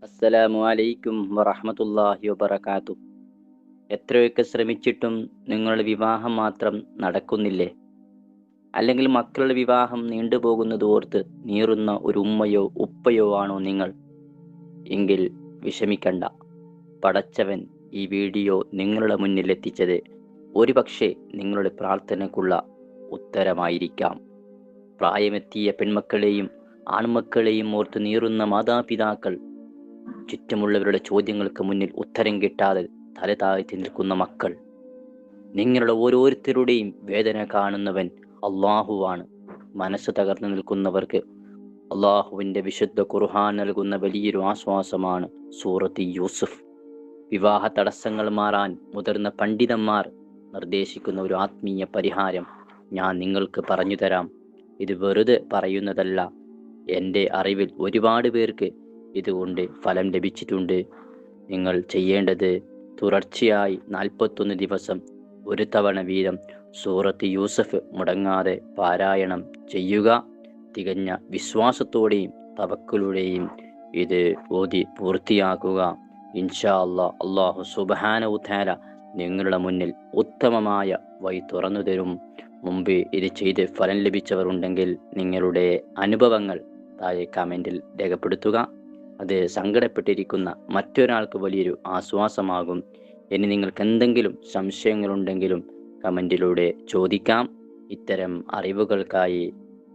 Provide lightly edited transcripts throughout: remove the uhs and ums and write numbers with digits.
അസ്സലാമു അലൈക്കും വറഹ്മത്തുള്ളാഹി വബറകാതുഹു. എത്രയൊക്കെ ശ്രമിച്ചിട്ടും നിങ്ങളുടെ വിവാഹം മാത്രം നടക്കുന്നില്ലേ? അല്ലെങ്കിൽ മക്കളുടെ വിവാഹം നീണ്ടുപോകുന്നത് ഓർത്ത് നീറുന്ന ഒരു ഉമ്മയോ ഉപ്പയോ ആണോ നിങ്ങൾ? എങ്കിൽ വിഷമിക്കണ്ട. പടച്ചവൻ ഈ വീഡിയോ നിങ്ങളുടെ മുന്നിൽ എത്തിച്ചത് ഒരുപക്ഷെ നിങ്ങളുടെ പ്രാർത്ഥനയ്ക്കുള്ള ഉത്തരമായിരിക്കാം. പ്രായമെത്തിയ പെൺമക്കളെയും ആൺമക്കളെയും ഓർത്ത് നീറുന്ന മാതാപിതാക്കൾ, ചുറ്റുമുള്ളവരുടെ ചോദ്യങ്ങൾക്ക് മുന്നിൽ ഉത്തരം കിട്ടാതെ തല താഴ്ത്തി നിൽക്കുന്ന മക്കൾ, നിങ്ങളുടെ ഓരോരുത്തരുടെയും വേദന കാണുന്നവൻ അള്ളാഹുവാണ്. മനസ്സ് തകർന്നു നിൽക്കുന്നവർക്ക് അള്ളാഹുവിൻ്റെ വിശുദ്ധ ഖുർആൻ നൽകുന്ന വലിയൊരു ആശ്വാസമാണ് സൂറത്ത് യൂസുഫ്. വിവാഹ തടസ്സങ്ങൾ മാറാൻ മുതിർന്ന പണ്ഡിതന്മാർ നിർദ്ദേശിക്കുന്ന ഒരു ആത്മീയ പരിഹാരം ഞാൻ നിങ്ങൾക്ക് പറഞ്ഞു തരാം. ഇത് വെറുതെ പറയുന്നതല്ല. എൻ്റെ അറിവിൽ ഒരുപാട് പേർക്ക് ഇതുകൊണ്ട് ഫലം ലഭിച്ചിട്ടുണ്ട്. നിങ്ങൾ ചെയ്യേണ്ടത് തുടർച്ചയായി 41 ദിവസം ഒരു തവണ വീതം സൂറത്ത് യൂസഫ് മുടങ്ങാതെ പാരായണം ചെയ്യുക. തികഞ്ഞ വിശ്വാസത്തോടെയും തവക്കുലുടെയും ഇത് ഓതി പൂർത്തിയാക്കുക. ഇൻഷാ അല്ലാഹ് അല്ലാഹു സുബ്ഹാനഹു തആല നിങ്ങളുടെ മുന്നിൽ ഉത്തമമായ വഴി തുറന്നു തരും. മുമ്പ് ഇത് ചെയ്ത് ഫലം ലഭിച്ചവർ ഉണ്ടെങ്കിൽ നിങ്ങളുടെ അനുഭവങ്ങൾ താഴെ കമൻറ്റിൽ രേഖപ്പെടുത്തുക. അത് സങ്കടപ്പെട്ടിരിക്കുന്ന മറ്റൊരാൾക്ക് വലിയൊരു ആശ്വാസമാകും. ഇനി നിങ്ങൾക്ക് എന്തെങ്കിലും സംശയങ്ങളുണ്ടെങ്കിലും കമൻറ്റിലൂടെ ചോദിക്കാം. ഇത്തരം അറിവുകൾക്കായി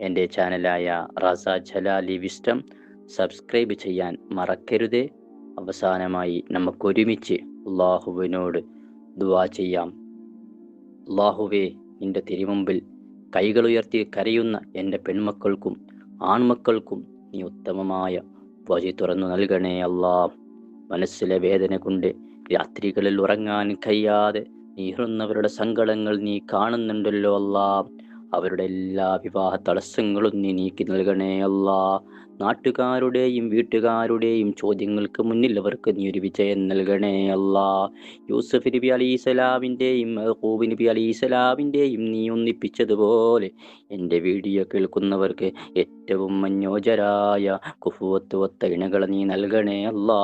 എൻ്റെ ചാനലായ റസ ജലാലി വിസ്റ്റം സബ്സ്ക്രൈബ് ചെയ്യാൻ മറക്കരുത്. അവസാനമായി നമുക്കൊരുമിച്ച് അള്ളാഹുവിനോട് ദുആ ചെയ്യാം. അള്ളാഹുവേ, നിന്റെ തിരുമുമ്പിൽ കൈകളുയർത്തി കരയുന്ന എൻ്റെ പെൺമക്കൾക്കും ആൺമക്കൾക്കും നീ ഉത്തമമായ വഴി തുറന്നു നൽകണേ അല്ലാ. മനസ്സിലെ വേദന കൊണ്ട് രാത്രികളിൽ ഉറങ്ങാൻ കഴിയാതെ നീറുന്നവരുടെ സങ്കടങ്ങൾ നീ കാണുന്നുണ്ടല്ലോ അല്ലാ. അവരുടെ എല്ലാ വിവാഹ തടസ്സങ്ങളും നീ നീക്കി നൽകണേ അല്ലാ. നാട്ടുകാരുടെയും വീട്ടുകാരുടെയും ചോദ്യങ്ങൾക്ക് മുന്നിൽ അവർക്ക് നീ ഒരു വിജയം നൽകണേ അല്ലാ. യൂസഫ് നബി അലൈഹിസ്സലാമിൻ്റെയും യാഖൂബ് നബി അലൈഹിസ്സലാമിൻ്റെയും നീ ഒന്നിപ്പിച്ചതുപോലെ എൻ്റെ വീഡിയോ കേൾക്കുന്നവർക്ക് ഏറ്റവും മനോജരായ കുഫുവത്ത് ഇണകളെ നീ നൽകണേ അല്ലാ.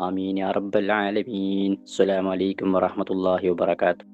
ആമീൻ യാ റബ്ബൽ ആലമീൻ. അസ്സലാമു അലൈക്കും വറഹ്മത്തുള്ളാഹി വബറകാതുഹു.